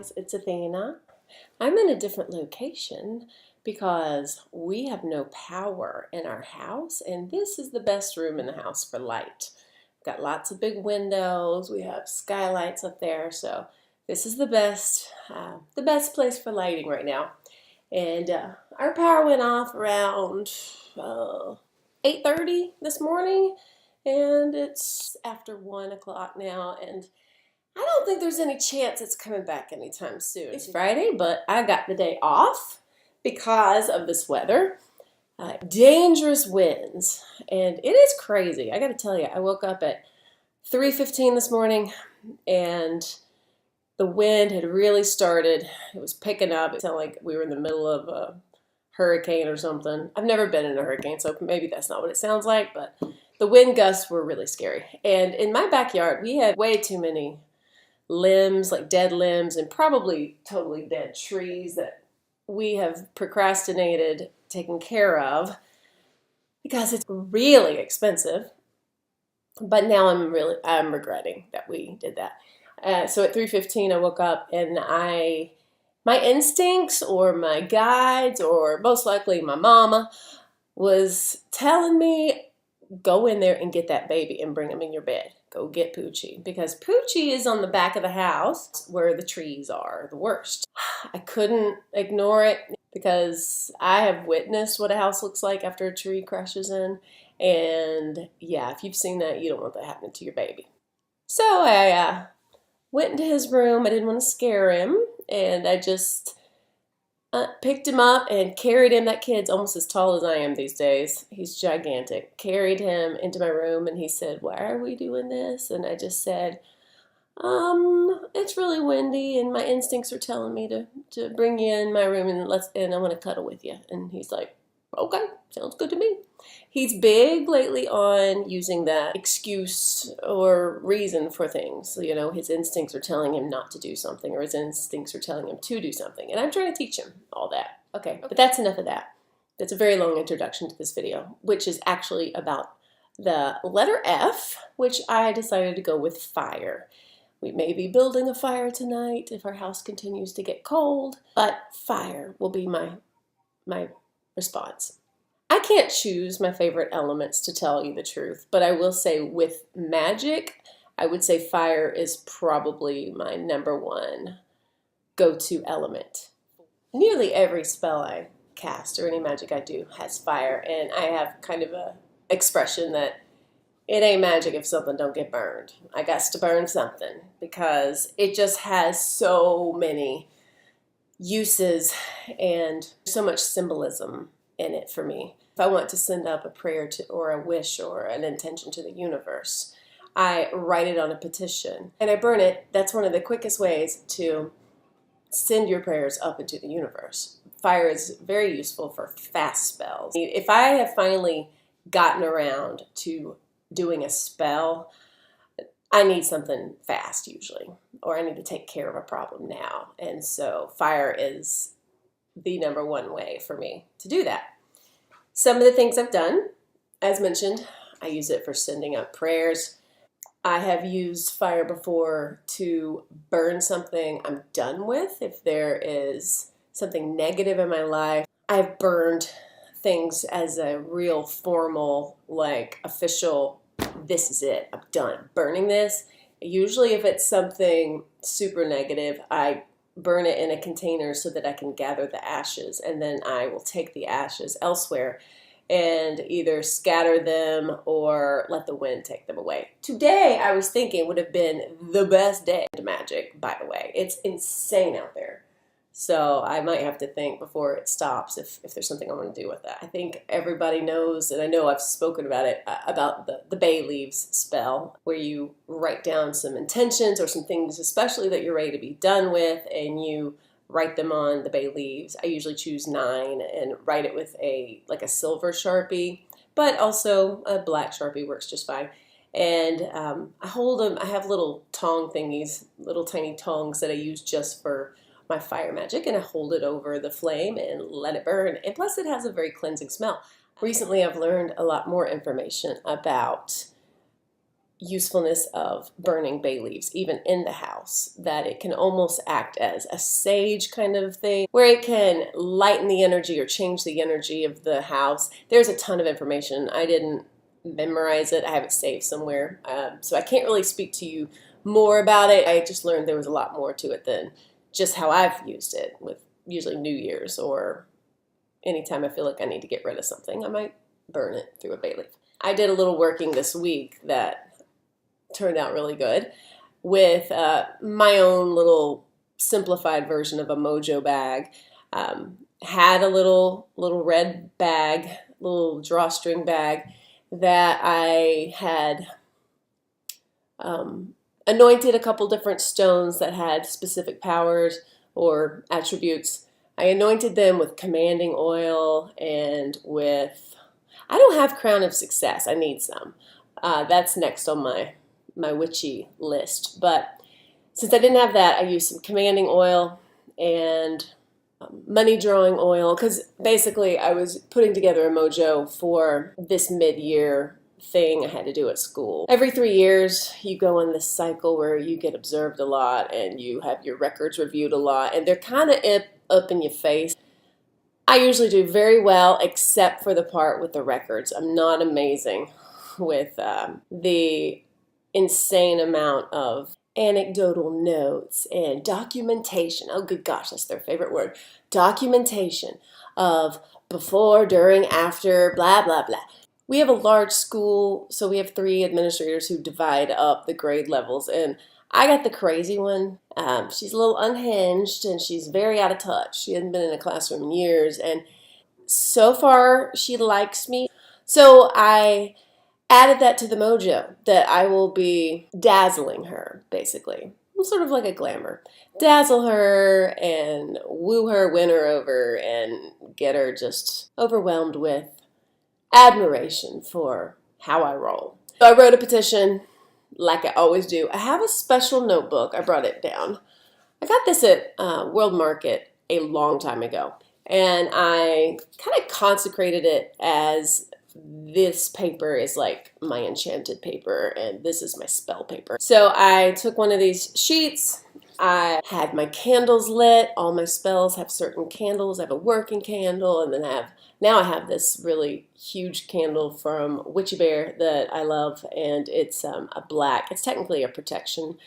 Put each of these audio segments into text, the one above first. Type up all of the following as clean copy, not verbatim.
guys, it's Athena. I'm in a different location because we have no power in our house, and this is the best room in the house for light. We've got lots of big windows, we have skylights up there, so this is the best place for lighting right now. And our power went off around 8:30 this morning, and it's after 1 o'clock now, and I don't think there's any chance it's coming back anytime soon. It's Friday, but I got the day off because of this weather. Dangerous winds, and it is crazy. I gotta tell you, I woke up at 3:15 this morning, and the wind had really started. It was picking up. It sounded like we were in the middle of a hurricane or something. I've never been in a hurricane, so maybe that's not what it sounds like, but the wind gusts were really scary. And in my backyard, we had way too many limbs, like dead limbs, and probably totally dead trees that we have procrastinated taking care of because it's really expensive. But now I'm regretting that we did that. So at 3:15 I woke up, and my instincts or my guides, or most likely my mama, was telling me, go in there and get that baby and bring him in your bed. Go get Poochie, because Poochie is on the back of the house where the trees are the worst. I couldn't ignore it because I have witnessed what a house looks like after a tree crashes in. And yeah, if you've seen that, you don't want that happening to your baby. So I went into his room. I didn't want to scare him, and I just picked him up and carried him. That kid's almost as tall as I am these days. He's gigantic. Carried him into my room, and he said, "Why are we doing this?" And I just said, it's really windy, and my instincts are telling me to bring you in my room, and I want to cuddle with you. And he's like, okay, sounds good to me. He's big lately on using that excuse or reason for things. You know, his instincts are telling him not to do something, or his instincts are telling him to do something. And I'm trying to teach him all that. Okay, but that's enough of that. That's a very long introduction to this video, which is actually about the letter F, which I decided to go with fire. We may be building a fire tonight if our house continues to get cold, but fire will be my response. I can't choose my favorite elements, to tell you the truth, but I will say with magic, I would say fire is probably my #1 go-to element. Nearly every spell I cast or any magic I do has fire, and I have kind of a expression that it ain't magic if something don't get burned. I got to burn something because it just has so many uses and so much symbolism in it for me. If I want to send up a prayer to, or a wish or an intention to the universe, I write it on a petition and I burn it. That's one of the quickest ways to send your prayers up into the universe. Fire is very useful for fast spells. If I have finally gotten around to doing a spell, I need something fast usually, or I need to take care of a problem now. And so fire is the #1 way for me to do that. Some of the things I've done, as mentioned, I use it for sending up prayers. I have used fire before to burn something I'm done with. If there is something negative in my life, I've burned things as a real formal, like official, this is it, I'm done burning this. Usually if it's something super negative, I burn it in a container so that I can gather the ashes, and then I will take the ashes elsewhere and either scatter them or let the wind take them away. Today, I was thinking, would have been the best day to magic, by the way. It's insane out there. So I might have to think before it stops if there's something I want to do with that. I think everybody knows, and I know I've spoken about it, about the bay leaves spell, where you write down some intentions or some things especially that you're ready to be done with, and you write them on the bay leaves. I usually choose 9 and write it with a silver Sharpie, but also a black Sharpie works just fine. And I hold them, I have little tong thingies, little tiny tongs that I use just for my fire magic, and I hold it over the flame and let it burn. And plus it has a very cleansing smell. Recently I've learned a lot more information about usefulness of burning bay leaves even in the house, that it can almost act as a sage kind of thing where it can lighten the energy or change the energy of the house. There's a ton of information. I didn't memorize it. I have it saved somewhere, so I can't really speak to you more about it. I just learned there was a lot more to it than just how I've used it with usually New Year's, or anytime I feel like I need to get rid of something, I might burn it through a bay leaf. I did a little working this week that turned out really good with my own little simplified version of a mojo bag. Had a little red bag, little drawstring bag that I had anointed a couple different stones that had specific powers or attributes. I anointed them with commanding oil and with, I don't have crown of success. I need some. That's next on my witchy list. But since I didn't have that, I used some commanding oil and money drawing oil, because basically I was putting together a mojo for this mid-year thing I had to do at school. Every 3 years you go on this cycle where you get observed a lot and you have your records reviewed a lot, and they're kind of up in your face. I usually do very well except for the part with the records. I'm not amazing with the insane amount of anecdotal notes and documentation. Oh, good gosh, that's their favorite word. Documentation of before, during, after, blah, blah, blah. We have a large school, so we have 3 administrators who divide up the grade levels, and I got the crazy one. She's a little unhinged, and she's very out of touch. She hadn't been in a classroom in years, and so far she likes me. So I added that to the mojo, that I will be dazzling her, basically. Sort of like a glamour. Dazzle her and woo her, win her over, and get her just overwhelmed with admiration for how I roll. So I wrote a petition like I always do. I have a special notebook. I brought it down. I got this at World Market a long time ago, and I kind of consecrated it as this paper is like my enchanted paper and this is my spell paper. So I took one of these sheets. I had my candles lit. All my spells have certain candles. I have a working candle, and then now I have this really huge candle from Witchy Bear that I love, and it's a black. It's technically a protection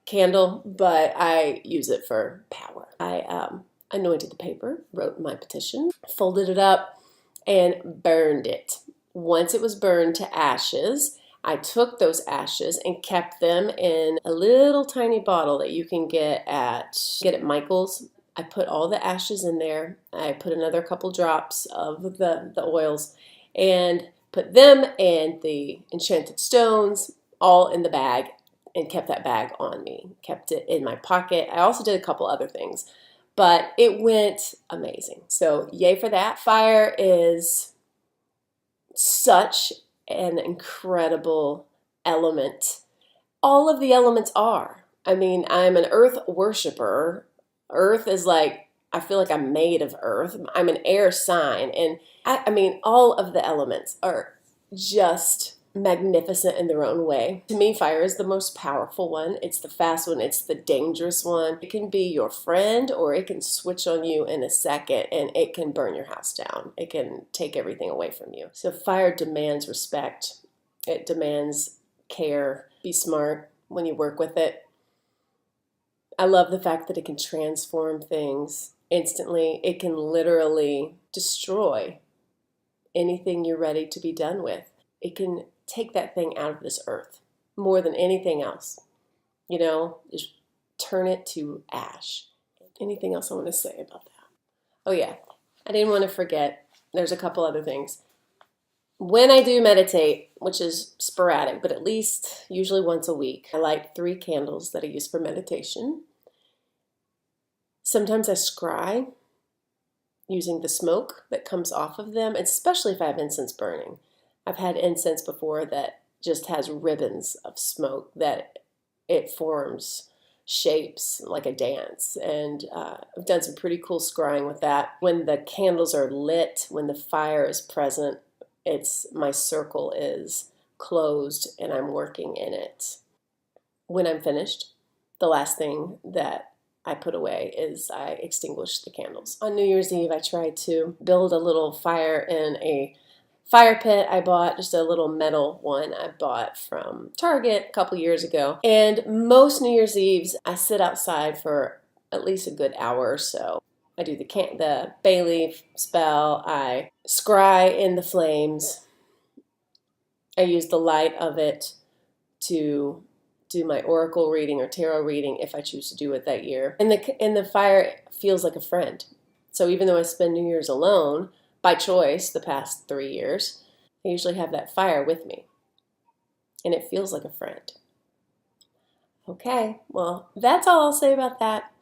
candle, but I use it for power. I anointed the paper, wrote my petition, folded it up, and burned it. Once it was burned to ashes, I took those ashes and kept them in a little tiny bottle that you can get at Michael's. I put all the ashes in there. I put another couple drops of the oils and put them and the enchanted stones all in the bag and kept that bag on me. Kept it in my pocket. I also did a couple other things, but it went amazing. So yay for that. Fire is such an incredible element. All of the elements are. I mean, I'm an earth worshiper. Earth is like, I feel like I'm made of earth. I'm an air sign. And I mean, all of the elements are just magnificent in their own way. To me, fire is the most powerful one. It's the fast one. It's the dangerous one. It can be your friend, or it can switch on you in a second and it can burn your house down. It can take everything away from you. So fire demands respect. It demands care. Be smart when you work with it. I love the fact that it can transform things instantly. It can literally destroy anything you're ready to be done with. It can take that thing out of this earth more than anything else. You know, just turn it to ash. Anything else I want to say about that? Oh yeah, I didn't want to forget, there's a couple other things. When I do meditate, which is sporadic, but at least usually once a week, I light 3 candles that I use for meditation. Sometimes I scry using the smoke that comes off of them, especially if I have incense burning. I've had incense before that just has ribbons of smoke that it forms shapes like a dance, and I've done some pretty cool scrying with that. When the candles are lit, when the fire is present, my circle is closed and I'm working in it. When I'm finished, the last thing that I put away is I extinguish the candles. On New Year's Eve, I tried to build a little fire in a fire pit I bought, just a little metal one I bought from Target a couple years ago. And most New Year's Eves, I sit outside for at least a good hour or so. I do the bay leaf spell, I scry in the flames, I use the light of it to do my oracle reading or tarot reading if I choose to do it that year. And the fire feels like a friend. So even though I spend New Year's alone, by choice the past 3 years, I usually have that fire with me. And it feels like a friend. Okay, well, that's all I'll say about that.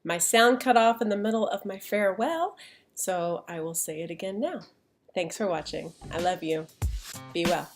My sound cut off in the middle of my farewell, so I will say it again now. Thanks for watching. I love you. Be well.